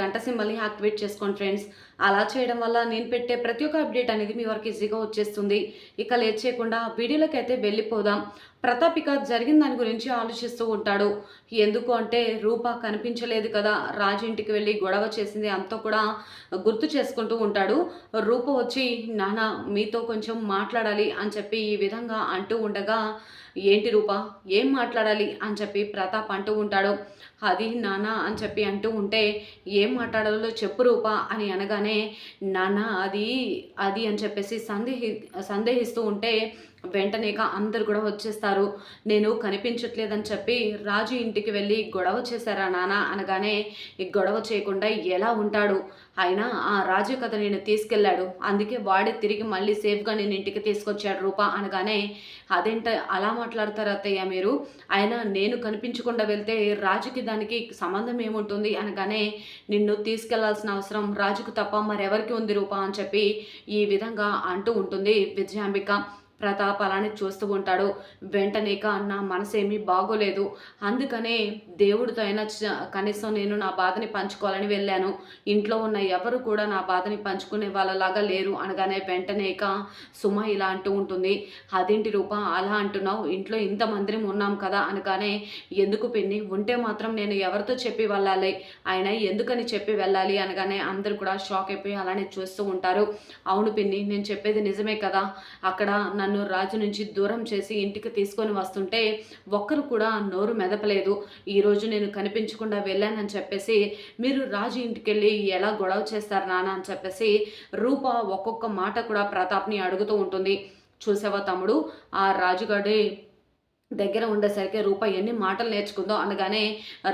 గంట సింబల్ని యాక్టివేట్ చేసుకోండి ఫ్రెండ్స్. అలా చేయడం వల్ల నేను పెట్టే ప్రతి ఒక్క అప్డేట్ అనేది మీ వరకు ఈజీగా వచ్చేస్తుంది. ఇక లేట్ చేయకుండా వీడియోలోకి అయితే వెళ్ళిపోదాం. ప్రతాప్ ఇక జరిగిన దాని గురించి ఆలోచిస్తూ ఉంటాడు. ఎందుకు అంటే రూప కనిపించలేదు కదా, రాజు ఇంటికి వెళ్ళి గొడవ చేసింది అంతా కూడా గుర్తు చేసుకుంటూ ఉంటాడు. రూప వచ్చి నాన్న మీతో కొంచెం మాట్లాడాలి అని చెప్పి ఈ విధంగా అంటూ ఉండగా, ఏంటి రూప ఏం మాట్లాడాలి అని చెప్పి ప్రతాప్ అంటూ ఉంటాడు. అది నాన్న అని చెప్పి అంటూ ఉంటే, ఏం మాట్లాడాలో చెప్పు రూప అని అనగానే, నాన్న అది అది అని చెప్పేసి సందేహిస్తూ ఉంటే వెంటనే అందరు కూడా వచ్చేస్తారు. నేను కనిపించట్లేదని చెప్పి రాజు ఇంటికి వెళ్ళి గొడవ చేశారా నాన్న అనగానే, ఈ గొడవ చేయకుండా ఎలా ఉంటాడు, అయినా ఆ రాజు కథ నేను తీసుకెళ్ళాడు, అందుకే వాడే తిరిగి మళ్ళీ సేఫ్గా నేను ఇంటికి తీసుకొచ్చాడు రూప అనగానే, అదేంట అలా మాట్లాడతారు అత్తయ్య మీరు, అయినా నేను కనిపించకుండా వెళ్తే రాజుకి దానికి సంబంధం ఏముంటుంది అనగానే, నిన్ను తీసుకెళ్లాల్సిన అవసరం రాజుకు తప్ప మరెవరికి ఉంది రూప అని చెప్పి ఈ విధంగా అంటూ ఉంటుంది విజయాంబిక. ప్రతాప్ అలానే చూస్తూ ఉంటాడు. వెంటనేక నా మనసేమీ బాగోలేదు, అందుకనే దేవుడితో అయినా కనీసం నేను నా బాధని పంచుకోవాలని వెళ్ళాను, ఇంట్లో ఉన్న ఎవరు కూడా నా బాధని పంచుకునే వాళ్ళలాగా లేరు అనగానే వెంటనేక సుమ ఇలా అంటూ ఉంటుంది. అదేంటి రూప అలా అంటున్నావు, ఇంట్లో ఇంతమందిని ఉన్నాం కదా అనగానే, ఎందుకు పిన్ని ఉంటే మాత్రం నేను ఎవరితో చెప్పి వెళ్ళాలి, ఆయన ఎందుకని చెప్పి వెళ్ళాలి అనగానే అందరూ కూడా షాక్ అయిపోయి అలానే చూస్తూ ఉంటారు. అవును పిన్ని నేను చెప్పేది నిజమే కదా, అక్కడ నన్ను రాజు నుంచి దూరం చేసి ఇంటికి తీసుకొని వస్తుంటే ఒక్కరు కూడా నోరు మెదపలేదు, ఈరోజు నేను కనిపించకుండా వెళ్ళానని చెప్పేసి మీరు రాజు ఇంటికి వెళ్ళి ఎలా గొడవ చేస్తారు నాన్న అని చెప్పేసి రూప ఒక్కొక్క మాట కూడా ప్రతాప్ని అడుగుతూ ఉంటుంది. చూసావా తమ్ముడు, ఆ రాజుగాడి దగ్గర ఉండేసరికి రూప ఎన్ని మాటలు నేర్చుకుందో అనగానే,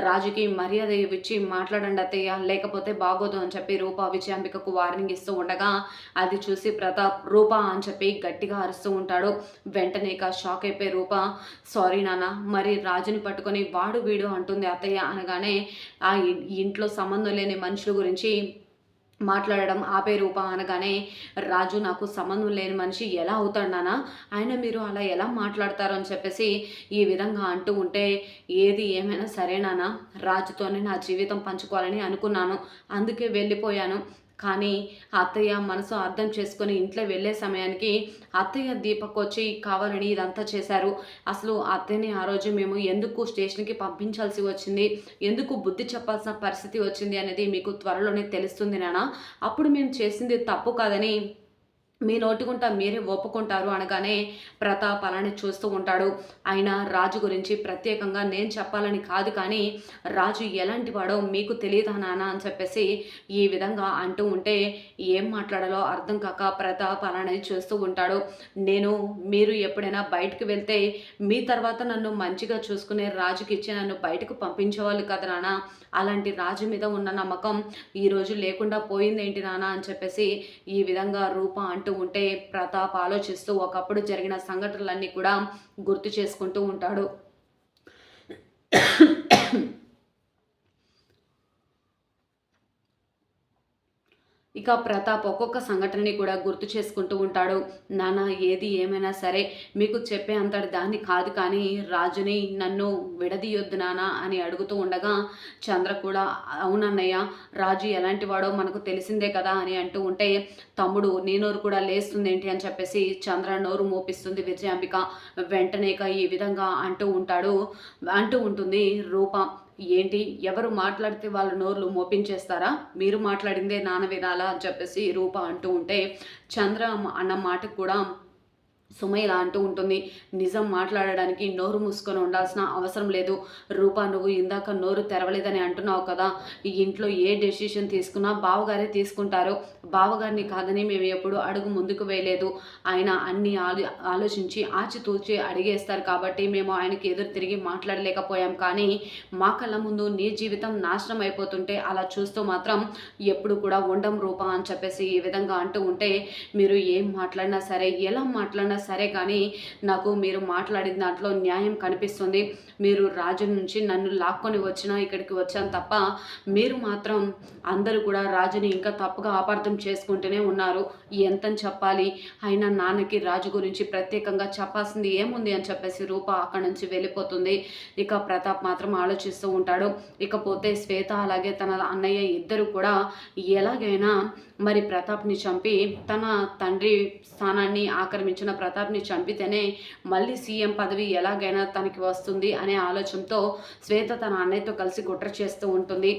రాజుకి మర్యాద ఇచ్చి మాట్లాడండి అత్తయ్య లేకపోతే బాగోదు అని చెప్పి రూప విజయాంబికకు వార్నింగ్ ఇస్తూ ఉండగా, అది చూసి ప్రతాప్ రూప అని చెప్పి గట్టిగా అరుస్తూ ఉంటాడు. వెంటనే షాక్ అయిపోయి రూప, సారీ నాన్న, మరి రాజుని పట్టుకొని వాడు వీడు అంటుంది అత్తయ్య అనగానే, ఆ ఇంట్లో సంబంధం లేని మనుషుల గురించి మాట్లాడడం ఆపే రూప అనగానే, రాజు నాకు సంబంధం లేని మనిషి ఎలా అవుతాడు నాన్న, ఆయన మీరు అలా ఎలా మాట్లాడతారు అని చెప్పేసి ఈ విధంగా అంటూ ఉంటే, ఏది ఏమైనా సరే నాన్న, రాజుతోనే నా జీవితం పంచుకోవాలని అనుకున్నాను, అందుకే వెళ్ళిపోయాను, కానీ అత్తయ్య మనసు అర్థం చేసుకొని ఇంట్లో వెళ్ళే సమయానికి అత్తయ్య దీపక్ వచ్చి కావాలని ఇదంతా చేశారు. అసలు అత్తయ్యని ఆ రోజు మేము ఎందుకు స్టేషన్కి పంపించాల్సి వచ్చింది, ఎందుకు బుద్ధి చెప్పాల్సిన పరిస్థితి వచ్చింది అనేది మీకు త్వరలోనే తెలుస్తుంది నాన్న, అప్పుడు మేము చేసింది తప్పు కాదని మీ నోటికుంటా మీరే ఒప్పుకుంటారు అనగానే ప్రతాప్ అలానే చూస్తూ ఉంటాడు. ఆయన రాజు గురించి ప్రత్యేకంగా నేను చెప్పాలని కాదు, కానీ రాజు ఎలాంటి వాడో మీకు తెలియదా నాన్న అని చెప్పేసి ఈ విధంగా అంటూ ఉంటే ఏం మాట్లాడాలో అర్థం కాక ప్రతాప్ అలానే చూస్తూ ఉంటాడు. మీరు ఎప్పుడైనా బయటకు వెళ్తే మీ తర్వాత నన్ను మంచిగా చూసుకునే రాజుకి ఇచ్చి నన్ను బయటకు పంపించేవాళ్ళు కదా నాన్న, అలాంటి రాజు మీద ఉన్న నమ్మకం ఈరోజు లేకుండా పోయిందేంటి నాన్న అని చెప్పేసి ఈ విధంగా రూప అంటూ ఉంటే ప్రతాప్ ఆలోచిస్తూ ఒకప్పుడు జరిగిన సంఘటనలన్నీ కూడా గుర్తు చేసుకుంటూ ఉంటాడు. ఇక ప్రతాప్ ఒక్కొక్క సంఘటనని కూడా గుర్తు చేసుకుంటూ ఉంటాడు. నాన్న ఏది ఏమైనా సరే మీకు చెప్పే అంతటి దాన్ని కాదు, కానీ రాజుని నన్ను విడదీయొద్దు నాన్న అని అడుగుతూ ఉండగా చంద్ర కూడా అవునన్నయ్య రాజు ఎలాంటి వాడో మనకు తెలిసిందే కదా అని అంటూ ఉంటే, తమ్ముడు నీ నోరు కూడా లేస్తుంది ఏంటి అని చెప్పేసి చంద్ర నోరు మోపిస్తుంది విజయాంబిక. వెంటనేక ఈ విధంగా అంటూ ఉంటుంది రూప, ఏంటి ఎవరు మాట్లాడితే వాళ్ళ నోర్లు మోపించేస్తారా, మీరు మాట్లాడిందే నాన్న వినాలా అని చెప్పేసి రూప అంటూ ఉంటే, చంద్ర అన్న మాటకు కూడా సుమ ఇలా అంటూ ఉంటుంది, నిజం మాట్లాడడానికి నోరు మూసుకొని ఉండాల్సిన అవసరం లేదు రూపా, నువ్వు ఇందాక నోరు తెరవలేదని అంటున్నావు కదా, ఈ ఇంట్లో ఏ డెసిషన్ తీసుకున్నా బావగారే తీసుకుంటారు, బావగారిని కాదని మేము ఎప్పుడు అడుగు ముందుకు వేయలేదు, ఆయన అన్ని ఆలోచించి ఆచితూచి అడిగేస్తారు కాబట్టి మేము ఆయనకి ఎదురు తిరిగి మాట్లాడలేకపోయాం, కానీ మా కళ్ళ ముందు నీ జీవితం నాశనం అయిపోతుంటే అలా చూస్తూ మాత్రం ఎప్పుడు కూడా ఉండం రూపా అని చెప్పేసి ఈ విధంగా అంటూ ఉంటే, మీరు ఏం మాట్లాడినా సరే ఎలా మాట్లాడినా ఏమైనా సరే కానీ నాకు మీరు మాట్లాడిన దాంట్లో న్యాయం కనిపిస్తుంది. మీరు రాజు నుంచి నన్ను లాక్కొని వచ్చినా ఇక్కడికి వచ్చాను తప్ప మీరు మాత్రం అందరూ కూడా రాజుని ఇంకా తప్పుగా అపార్థం చేసుకుంటూనే ఉన్నారు. ఎంతని చెప్పాలి, అయినా నాన్నకి రాజు గురించి ప్రత్యేకంగా చెప్పాల్సింది ఏముంది అని చెప్పేసి రూప అక్కడి నుంచి వెళ్ళిపోతుంది. ఇక ప్రతాప్ మాత్రం ఆలోచిస్తూ ఉంటాడు. ఇకపోతే శ్వేత అలాగే తన అన్నయ్య ఇద్దరు కూడా ఎలాగైనా మరి ప్రతాప్ని చంపి తన తండ్రి స్థానాన్ని ఆక్రమించిన ప్రతాప్ని చంపితేనే మళ్ళీ సీఎం పదవి ఎలాగైనా తనకి వస్తుంది అనే ఆలోచనతో శ్వేత తన అన్నయ్యతో కలిసి కుట్ర చేస్తూ ఉంటుంది.